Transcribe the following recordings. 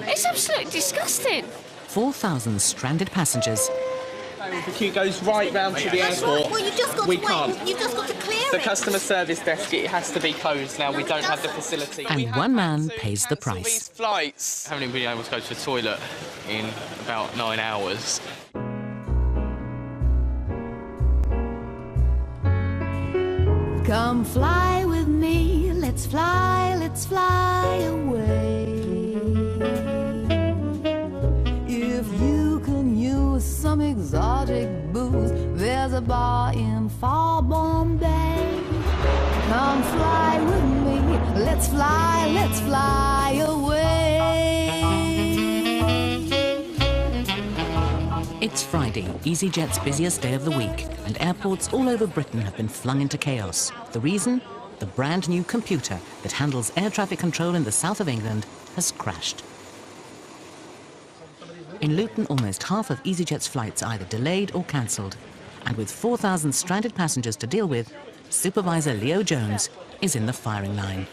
It's absolutely disgusting. 4,000 stranded passengers. The queue goes right round to the airport. Well, you've just got We to can't. wait. You've just got to clear The it. customer service desk, it has to be closed now. We don't have the facility. And We have one had man to pays the cancel price. These flights. Haven't even been able to go to the toilet in about 9 hours. Come fly with me, let's fly away. If you can use some exotic booze, there's a bar in far Bombay. Come fly with me, let's fly away. It's Friday, Easyjet's busiest day of the week, and airports all over Britain have been flung into chaos. The reason? The brand new computer that handles air traffic control in the south of England has crashed. In Luton, almost half of Easyjet's flights are either delayed or cancelled. And with 4,000 stranded passengers to deal with, Supervisor Leo Jones is in the firing line.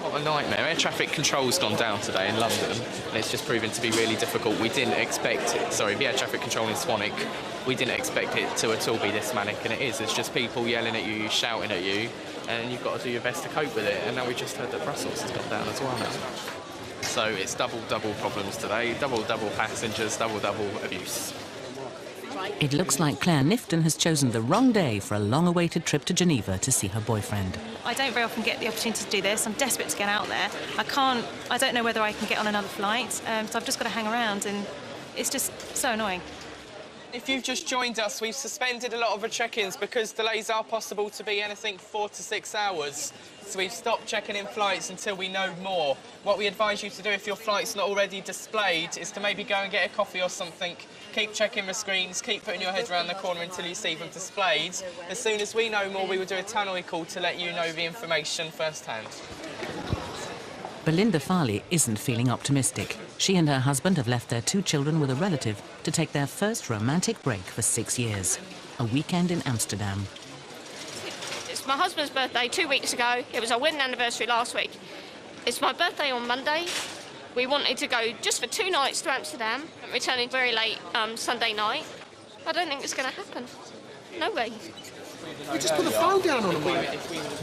What a nightmare. Air traffic control's gone down today in London, and it's just proven to be really difficult. We didn't expect it. Sorry, the air traffic control in Swanwick, we didn't expect it to at all be this manic, and it is. It's just people yelling at you, shouting at you, and you've got to do your best to cope with it. And now we just heard that Brussels has gone down as well now. So it's double problems today, double passengers, double abuse. It looks like Claire Nifton has chosen the wrong day for a long-awaited trip to Geneva to see her boyfriend. I don't very often get the opportunity to do this. I'm desperate to get out there. I don't know whether I can get on another flight, so I've just got to hang around, and it's just so annoying. If you've just joined us, we've suspended a lot of our check-ins because delays are possible to be anything 4 to 6 hours. So we've stopped checking in flights until we know more. What we advise you to do if your flight's not already displayed is to maybe go and get a coffee or something. Keep checking the screens, keep putting your head around the corner until you see them displayed. As soon as we know more, we will do a tannoy call to let you know the information firsthand. Belinda Farley isn't feeling optimistic. She and her husband have left their 2 children with a relative to take their first romantic break for 6 years. A weekend in Amsterdam. It's my husband's birthday 2 weeks ago. It was our wedding anniversary last week. It's my birthday on Monday. We wanted to go just for 2 nights to Amsterdam, returning very late Sunday night. I don't think it's going to happen. No way. We just put the phone down on him.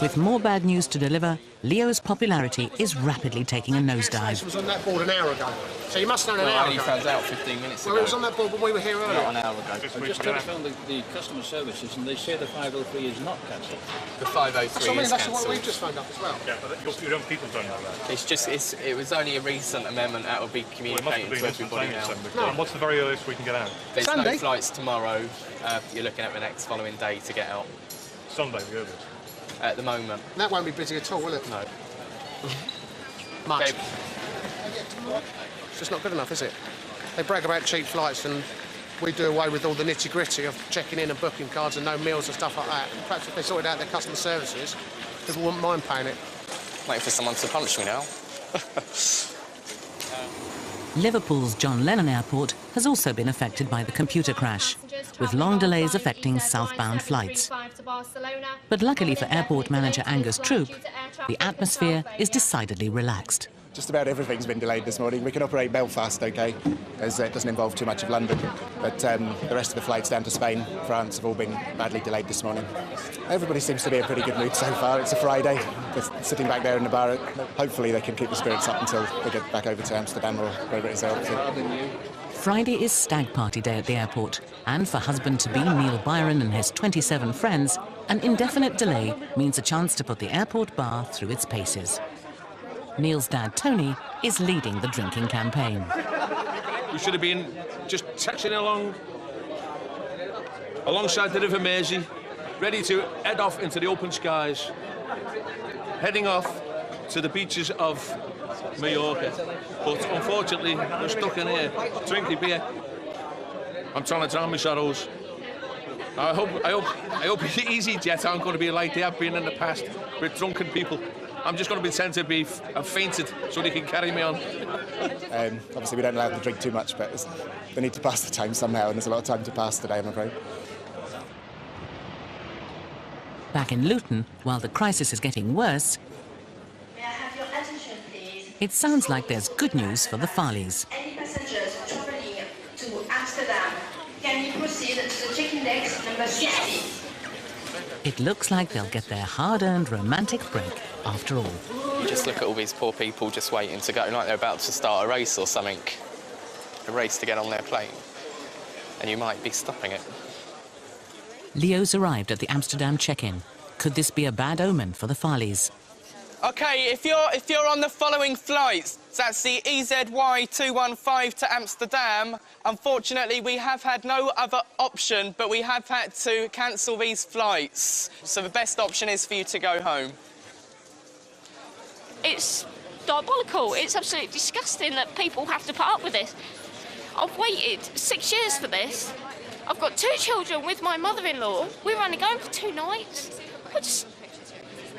With more bad news to deliver, Leo's popularity is rapidly taking a nosedive. It was on that board an hour ago, so you must have known an hour I only ago. found out 15 minutes ago. Well, it was on that board when we were here earlier. Not an hour ago. I just telephoned the customer services and they say the 503 is not cancelled. The 503 is That's what cancelled. we've just phoned up as well. Yeah, but your own people don't know that. It's just, it was only a recent amendment that will be communicated to everybody now. No. What's the very earliest we can get out? There's Sunday. no flights tomorrow. You're looking at the next following day to get out. Sunday, the earliest. At the moment. That won't be busy at all, will it? No. Much. Okay. It's just not good enough, is it? They brag about cheap flights and we do away with all the nitty-gritty of checking in and booking cards and no meals and stuff like that. Perhaps if they sorted out their customer services, people wouldn't mind paying it. Waiting for someone to punch me now. Liverpool's John Lennon Airport has also been affected by the computer crash, with long delays affecting southbound flights. But luckily for airport manager Angus Troop, the atmosphere is decidedly relaxed. Just about everything's been delayed this morning. We can operate Belfast okay, as it doesn't involve too much of London. But the rest of the flights down to Spain, France have all been badly delayed this morning. Everybody seems to be in a pretty good mood so far. It's a Friday. They're sitting back there in the bar. Hopefully they can keep the spirits up until they get back over to Amsterdam or wherever it is they're up to. Friday is stag party day at the airport, and for husband-to-be Neil Byron and his 27 friends, an indefinite delay means a chance to put the airport bar through its paces. Neil's dad, Tony, is leading the drinking campaign. We should have been just taxiing along, alongside the River Mersey, ready to head off into the open skies, heading off to the beaches of Mallorca. But unfortunately, we're stuck in here, drinking beer. I'm trying to drown my sorrows. I hope Easyjet aren't going to be like they have been in the past with drunken people. I'm just going to pretend to be fainted so they can carry me on. Obviously, we don't allow them to drink too much, but they need to pass the time somehow, and there's a lot of time to pass today, I'm afraid. Back in Luton, while the crisis is getting worse, May I have your attention, please? It sounds like there's good news for the Farleys. Any passengers traveling to Amsterdam, can you proceed to the check-in desk number 60? It looks like they'll get their hard-earned romantic break after all. You just look at all these poor people just waiting to go, like they're about to start a race or something. A race to get on their plane. And you might be stopping it. Leo's arrived at the Amsterdam check-in. Could this be a bad omen for the Farleys? OK, if you're on the following flights, that's the EZY 215 to Amsterdam. Unfortunately, we have had no other option, but we have had to cancel these flights. So the best option is for you to go home. It's diabolical. It's absolutely disgusting that people have to put up with this. I've waited 6 years for this. I've got 2 children with my mother-in-law. We're only going for 2 nights.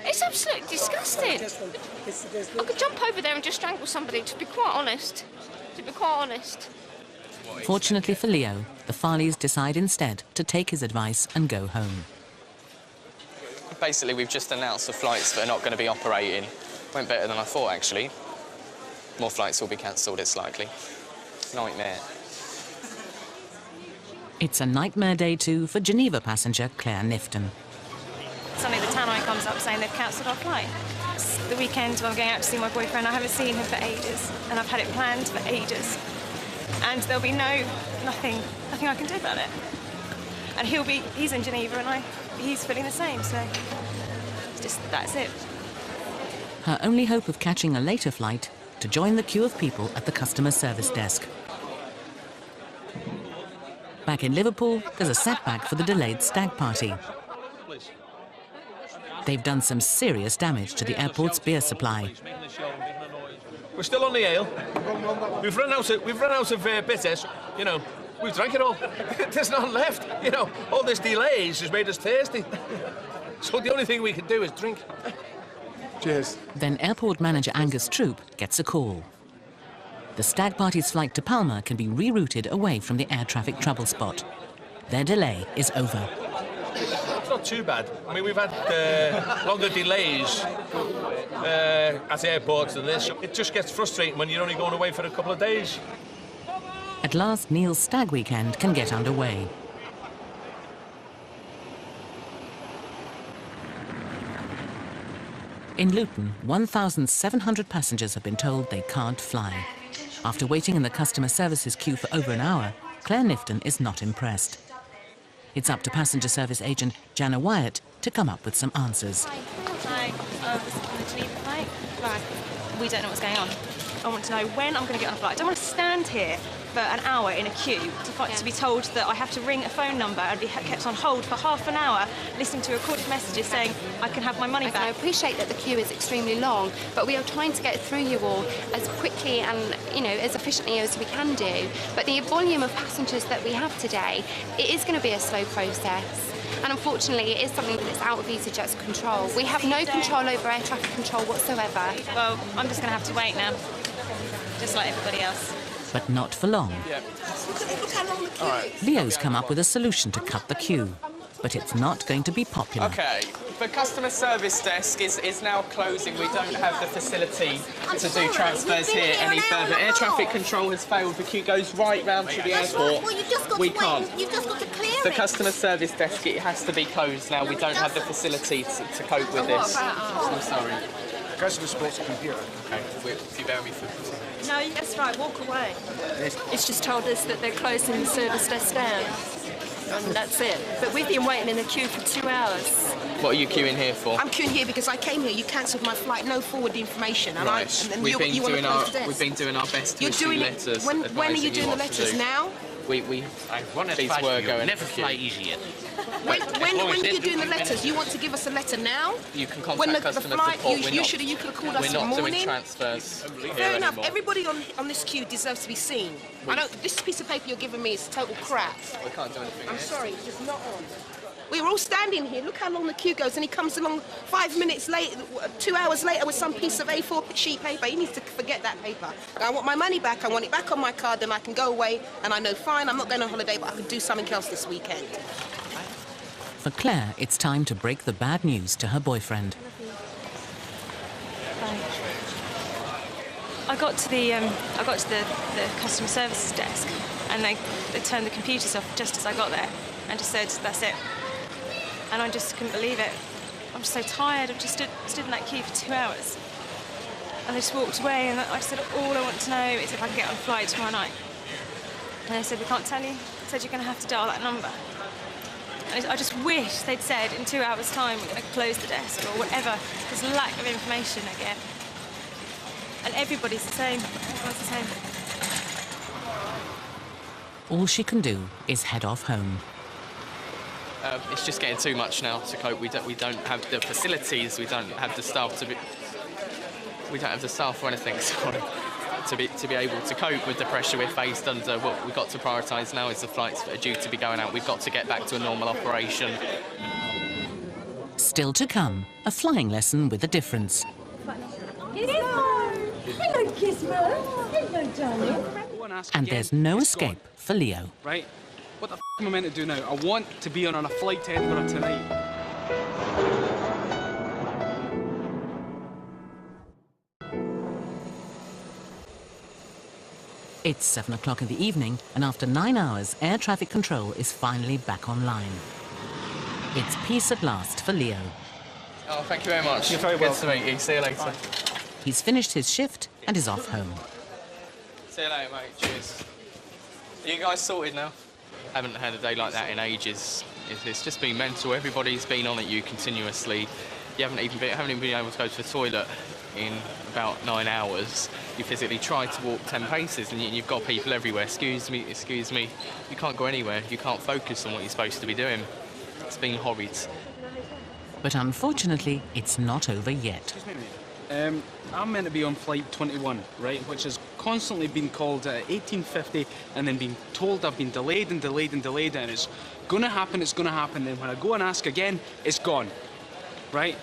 It's absolutely disgusting. I could jump over there and just strangle somebody, to be quite honest. Fortunately for Leo, the Farleys decide instead to take his advice and go home. Basically, we've just announced the flights that are not going to be operating. Went better than I thought, actually. More flights will be cancelled, it's likely. Nightmare. It's a nightmare day too for Geneva passenger Claire Nifton. Suddenly the tannoy comes up saying they've cancelled our flight. It's the weekend when I'm going out to see my boyfriend. I haven't seen him for ages, and I've had it planned for ages. And there'll be nothing I can do about it. And he's in Geneva and he's feeling the same, so that's it. Her only hope of catching a later flight to join the queue of people at the customer service desk. Back in Liverpool, there's a setback for the delayed stag party. They've done some serious damage to the airport's beer supply. We're still on the ale. We've run out of bitters. You know, we've drank it all. There's none left. You know, all this delays has made us thirsty. So the only thing we can do is drink. Cheers. Then airport manager Angus Troop gets a call. The stag party's flight to Palma can be rerouted away from the air traffic trouble spot. Their delay is over. It's not too bad. I mean, we've had longer delays at airports than this. It just gets frustrating when you're only going away for a couple of days. At last, Neil's stag weekend can get underway. In Luton, 1,700 passengers have been told they can't fly. After waiting in the customer services queue for over an hour, Claire Nifton is not impressed. It's up to passenger service agent Jana Wyatt to come up with some answers. Hi. This is the Geneva flight. Right. We don't know what's going on. I want to know when I'm going to get on a flight. I don't want to stand here for an hour in a queue to be told that I have to ring a phone number and be kept on hold for half an hour listening to recorded messages saying I can have my money back. I appreciate that the queue is extremely long, but we are trying to get through you all as quickly and, you know, as efficiently as we can do. But the volume of passengers that we have today, it is going to be a slow process. And unfortunately, it is something that is out of Easyjet's control. We have no control over air traffic control whatsoever. Well, I'm just going to have to wait now, just like everybody else. But not for long. Yeah. Leo's come up with a solution to cut the queue, but it's not going to be popular. OK, the customer service desk is now closing. We don't have the facility to do transfers here any further. Air traffic control has failed. The queue goes right round to the airport. Well, you've just got we to can't. Wait. You've just got to clear The it. customer service desk, it has to be closed now. We don't have the facility to cope with this. I'm sorry. Customer support's computer. OK, if you bear with me for... No, that's right, walk away. It's just told us that they're closing the service desk down. And that's it. But we've been waiting in the queue for 2 hours. What are you queuing here for? I'm queuing here because I came here. You cancelled my flight, no forward information. And Right. and We've been doing our best to You're issue doing letters. When are you doing the letters? Now? These were going. Never fly Easyjet. When are you doing the letters? You want to give us a letter now? You can When contact the customer flight, support. you could have called us in the We're not doing morning. transfers here Fair enough. anymore. Everybody on this queue deserves to be seen. This piece of paper you're giving me is total crap. We can't do anything I'm here. sorry, it's just not on. We were all standing here. Look how long the queue goes, and he comes along 5 minutes late, 2 hours later with some piece of A4 sheet paper. He needs to forget that paper. I want my money back. I want it back on my card, then I can go away. And I know, fine, I'm not going on holiday, but I could do something else this weekend. For Claire, it's time to break the bad news to her boyfriend. I got to the customer services desk, and they turned the computers off just as I got there, and just said, "That's it." And I just couldn't believe it. I'm just so tired. I've just stood in that queue for 2 hours, and I just walked away. And I said, "All I want to know is if I can get on a flight tomorrow night." And they said, "We can't tell you." They said, "You're going to have to dial that number." And I just wish they'd said, "In 2 hours' time, we're going to close the desk," or whatever. There's a lack of information again. And everybody's the same. Everyone's the same. All she can do is head off home. It's just getting too much now to cope. We don't have the facilities. We don't have the staff to be. We don't have the staff or anything. Sorry. To be able to cope with the pressure we're faced under. What we've got to prioritise now is the flights that are due to be going out. We've got to get back to a normal operation. Still to come, a flying lesson with a difference. Gizmo! Hello, Gizmo. Hello, darling. And there's no escape for Leo. Right? What the f am I meant to do now? I want to be on a flight to Edinburgh tonight. It's 7 o'clock in the evening, and after 9 hours, air traffic control is finally back online. It's peace at last for Leo. Oh, thank you very much. You're very welcome. Good to meet you. See you later. He's finished his shift and is off home. See you later, mate. Cheers. Are you guys sorted now? Haven't had a day like that in ages. It's just been mental. Everybody's been on at you continuously. You haven't even been able to go to the toilet in about 9 hours. You physically try to walk 10 paces and you've got people everywhere. Excuse me. You can't go anywhere. You can't focus on what you're supposed to be doing. It's been horrid. But unfortunately, it's not over yet. I'm meant to be on flight 21, right, which has constantly been called at 1850 and then been told I've been delayed and delayed and delayed, and it's going to happen, and when I go and ask again, it's gone, right?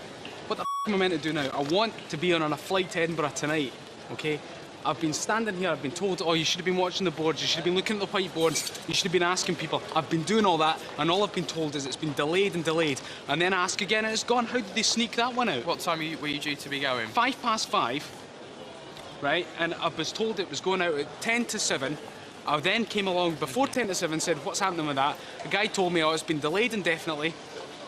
What the f am I meant to do now? I want to be on a flight to Edinburgh tonight, okay? I've been standing here, I've been told, oh, you should have been watching the boards, you should have been looking at the whiteboards, you should have been asking people. I've been doing all that, and all I've been told is it's been delayed and delayed, and then I ask again and it's gone. How did they sneak that one out? What time were you due to be going? 5:05, right? And I was told it was going out at 10 to 7. I then came along before 10 to 7 and said, what's happening with that? The guy told me, oh, it's been delayed indefinitely.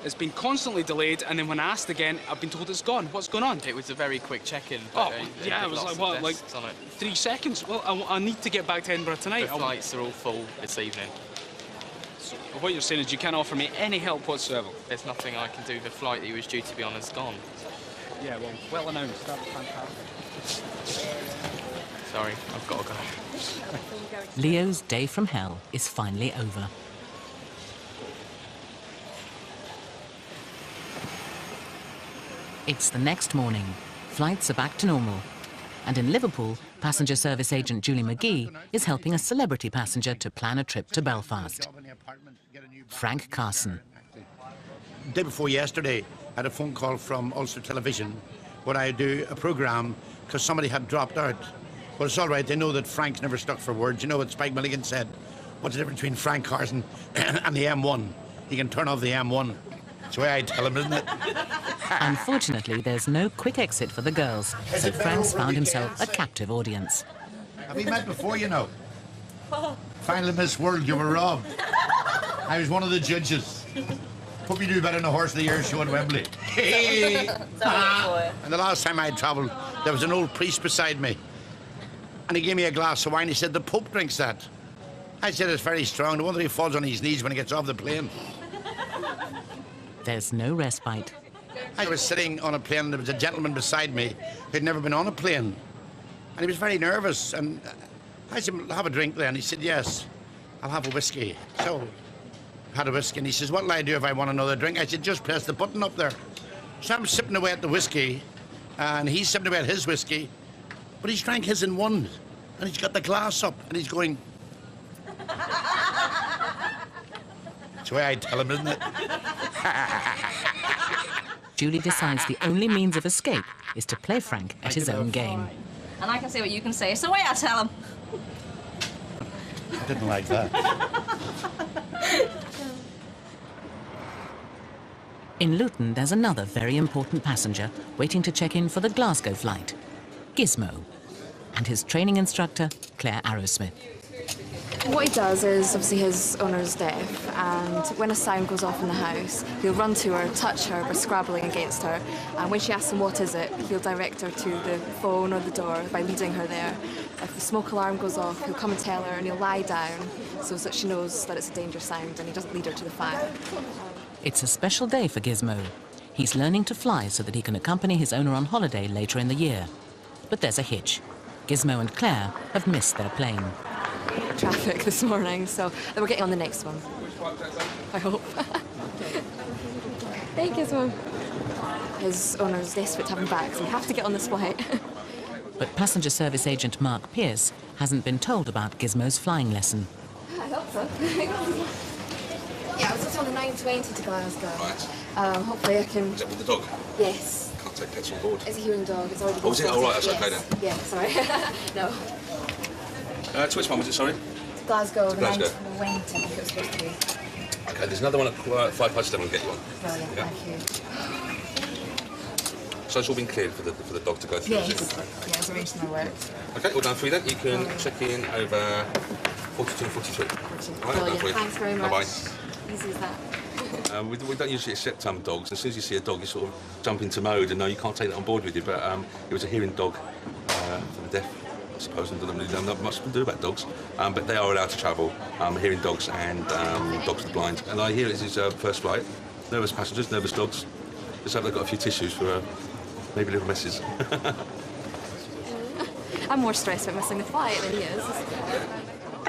It's been constantly delayed, and then when I asked again, I've been told it's gone. What's going on? It was a very quick check-in. Oh, yeah, it was like, what, like 3 seconds? Well, I need to get back to Edinburgh tonight. The flights are all full this evening. So what you're saying is you can't offer me any help whatsoever? There's nothing I can do. The flight that he was due to be on has gone. Yeah, well announced. That was fantastic. Sorry, I've got to go. Leo's day from hell is finally over. It's the next morning. Flights are back to normal. And in Liverpool, passenger service agent Julie McGee is helping a celebrity passenger to plan a trip to Belfast. Frank Carson. Day before yesterday, I had a phone call from Ulster Television where I do a programme because somebody had dropped out. But it's all right, they know that Frank's never stuck for words. You know what Spike Milligan said? What's the difference between Frank Carson and the M1? He can turn off the M1. That's the way I tell him, isn't it? Unfortunately, there's no quick exit for the girls, so Frank's found himself a captive audience. Have we met before, you know? Finally, Miss World, you were robbed. I was one of the judges. Hope you do better than the Horse of the Year show in Wembley. And the last time I travelled, there was an old priest beside me. And he gave me a glass of wine. He said, the Pope drinks that. I said, it's very strong. No wonder he falls on his knees when he gets off the plane. There's no respite. I was sitting on a plane and there was a gentleman beside me who'd never been on a plane. And he was very nervous. And I said, have a drink then? He said, yes, I'll have a whiskey. So I had a whiskey and he says, what'll I do if I want another drink? I said, just press the button up there. So I'm sipping away at the whiskey and he's sipping away at his whiskey, but he's drank his in one and he's got the glass up and he's going. That's the way I tell him, isn't it? Julie decides the only means of escape is to play Frank at his own game. And I can say what you can say. It's the way I tell him. I didn't like that. In Luton, there's another very important passenger waiting to check in for the Glasgow flight, Gizmo. and his training instructor, Claire Arrowsmith. What he does is, obviously his owner's deaf, and when a sound goes off in the house, he'll run to her, touch her by scrabbling against her, and when she asks him what is it, he'll direct her to the phone or the door by leading her there. If the smoke alarm goes off, he'll come and tell her, and he'll lie down so that she knows that it's a dangerous sound, and he doesn't lead her to the fire. It's a special day for Gizmo. He's learning to fly so that he can accompany his owner on holiday later in the year. But there's a hitch. Gizmo and Claire have missed their plane. Traffic this morning, so we're getting on the next one. I hope. Thank you, Gizmo. His owner's desperate to have him back, so we have to get on this flight. But passenger service agent Mark Pierce hasn't been told about Gizmo's flying lesson. I hope so. Yeah, I was just on the 9:20 to Glasgow. Right. Hopefully I can... Is that with the dog? Yes. Can't take pets on board. It's a hearing dog. It's already been Oh, is it? Oh, right, that's yes. okay then. Yeah, sorry. No. To which one was it, sorry? To Glasgow, To the Glasgow. 9:20 I think it was supposed to be. Okay, there's another one at 7:05 we'll get you on. Brilliant, Yeah. thank you. So it's all been cleared for the dog to go through? Yes. is it? Yeah, it's arranged in my work. Okay, all done for you then. You can check in over 42 and 43. All right, all done Brilliant, for you. thanks very much. Bye-bye. Easy as that. We don't usually accept dogs. As soon as you see a dog, you sort of jump into mode and no, you can't take that on board with you. But it was a hearing dog for the deaf, I suppose, and doesn't really know much to do about dogs. But they are allowed to travel, hearing dogs and dogs for the blind. And I hear it's his first flight. Nervous passengers, nervous dogs. Just hope they've got a few tissues for maybe little messes. I'm more stressed about missing the flight than he is.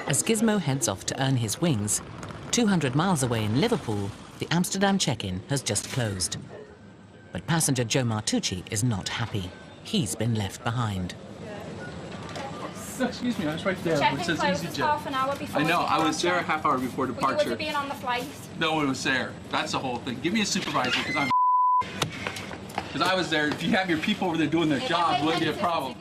As Gizmo heads off to earn his wings, 200 miles away in Liverpool, the Amsterdam check-in has just closed. But passenger Joe Martucci is not happy. He's been left behind. No, excuse me, I was right there. Check-in It says closes Easyjet. half an hour before I know, I was there a departure. half hour before Well, you departure. would have been on the flight. No one was there. That's the whole thing. Give me a supervisor, because I'm because I was there. If you have your people over there doing their job, it wouldn't be a problem.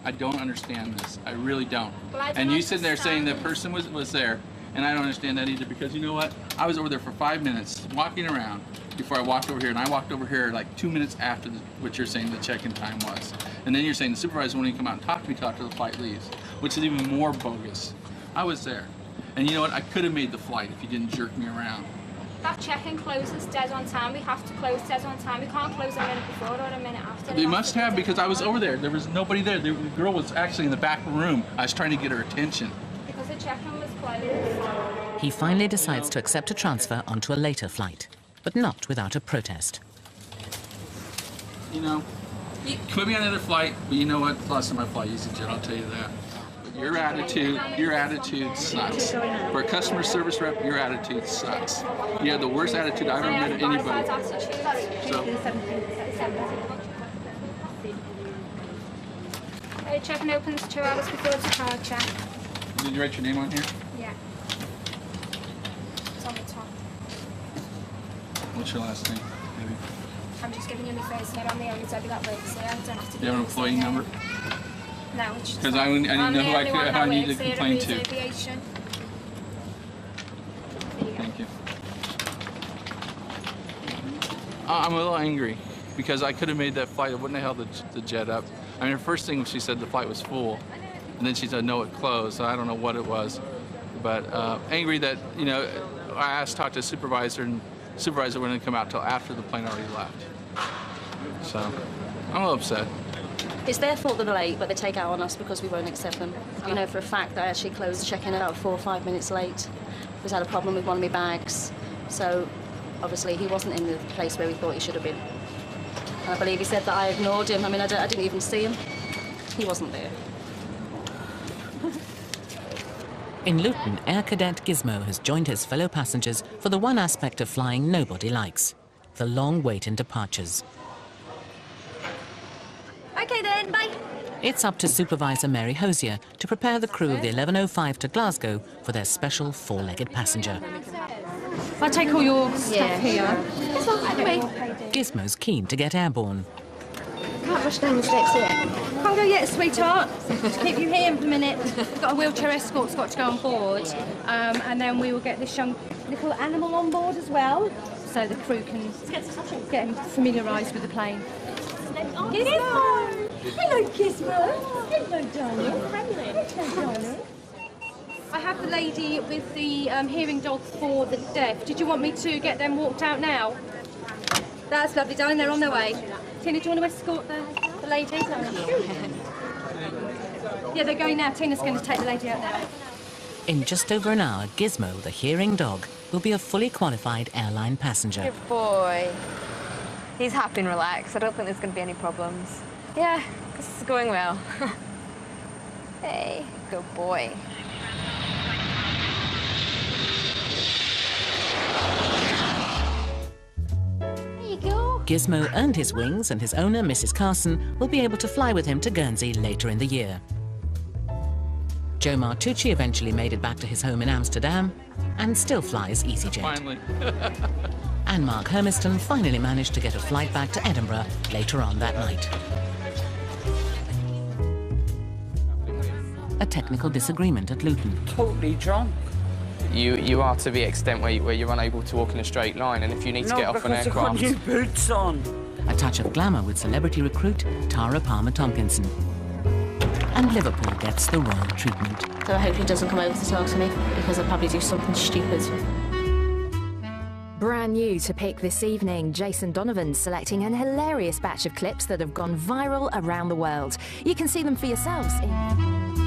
I don't understand this. I really don't. Well, I don't And you sitting there saying understand. that person was there, and I don't understand that either, because you know what? I was over there for 5 minutes walking around before I walked over here, and I walked over here like 2 minutes after what you're saying the check-in time was. And then you're saying the supervisor won't even come out and talk to me till after the flight leaves, which is even more bogus. I was there. And you know what? I could have made the flight if you didn't jerk me around. That check-in closes dead on time. We have to close dead on time. We can't close a minute before or a minute after. They must have, because I was over there. There was nobody there. The girl was actually in the back room. I was trying to get her attention. Because the check-in was closed. He finally decides to accept a transfer onto a later flight, but not without a protest. You know, put me on another flight, but you know what? Last time I fly Easyjet, I'll tell you that. But your attitude sucks. For a customer service rep, your attitude sucks. You have the worst attitude I've ever met of anybody. So, Check-in opens 2 hours before departure. did you write your name on here? Yeah. It's on the top. What's your last name, maybe? I'm just giving you my first name. I'm the only Debbie that works here. I don't have to Do you have an employee number? No, it's just... Because I need to know who I need to complain to. Aviation. Thank you. I'm a little angry because I could have made that flight. I wouldn't have held the jet up. I mean, the first thing she said the flight was full, and then she said no, it closed. So I don't know what it was, but angry that, you know, I asked to talk to the supervisor, and the supervisor wouldn't come out till after the plane already left. So I'm a little upset. It's their fault that they're late, but they take out on us because we won't accept them. You know for a fact that I actually closed the check-in about 4 or 5 minutes late. We've had a problem with one of my bags, so obviously he wasn't in the place where we thought he should have been. And I believe he said that I ignored him. I mean, I didn't even see him. He wasn't there. In Luton, Air Cadet Gizmo has joined his fellow passengers for the one aspect of flying nobody likes, the long wait in departures. Okay then, bye. It's up to Supervisor Mary Hosier to prepare the crew of the 11:05 to Glasgow for their special four-legged passenger. If I take all your stuff here. Gizmo's keen to get airborne. Can't rush down the steps yet. Can't go yet, sweetheart. Just keep you here for a minute. We've got a wheelchair escort's got to go on board. And then we will get this young little animal on board as well, so the crew can get him familiarised with the plane. Gizmo! Hello, Gizmo. Hello, darling. Hello, darling. I have the lady with the hearing dogs for the deaf. Did you want me to get them walked out now? That's lovely, darling. They're on their way. Tina, do you want to escort the lady? Yeah, they're going now. Tina's going to take the lady out now. In just over an hour, Gizmo, the hearing dog, will be a fully qualified airline passenger. Good boy. He's happy and relaxed. I don't think there's going to be any problems. Yeah, this is going well. Hey, good boy. There you go. Gizmo earned his wings, and his owner, Mrs. Carson, will be able to fly with him to Guernsey later in the year. Joe Martucci eventually made it back to his home in Amsterdam and still flies Easyjet. Finally. And Mark Hermiston finally managed to get a flight back to Edinburgh later on that night. A technical disagreement at Luton. Totally drunk. You are to the extent where you're unable to walk in a straight line, and if you need to get off an aircraft... No, because I've got new boots on. A touch of glamour with celebrity recruit Tara Palmer-Tomkinson. And Liverpool gets the royal treatment. So I hope he doesn't come over to talk to me, because I'll probably do something stupid. Brand new to pick this evening, Jason Donovan's selecting an hilarious batch of clips that have gone viral around the world. You can see them for yourselves in...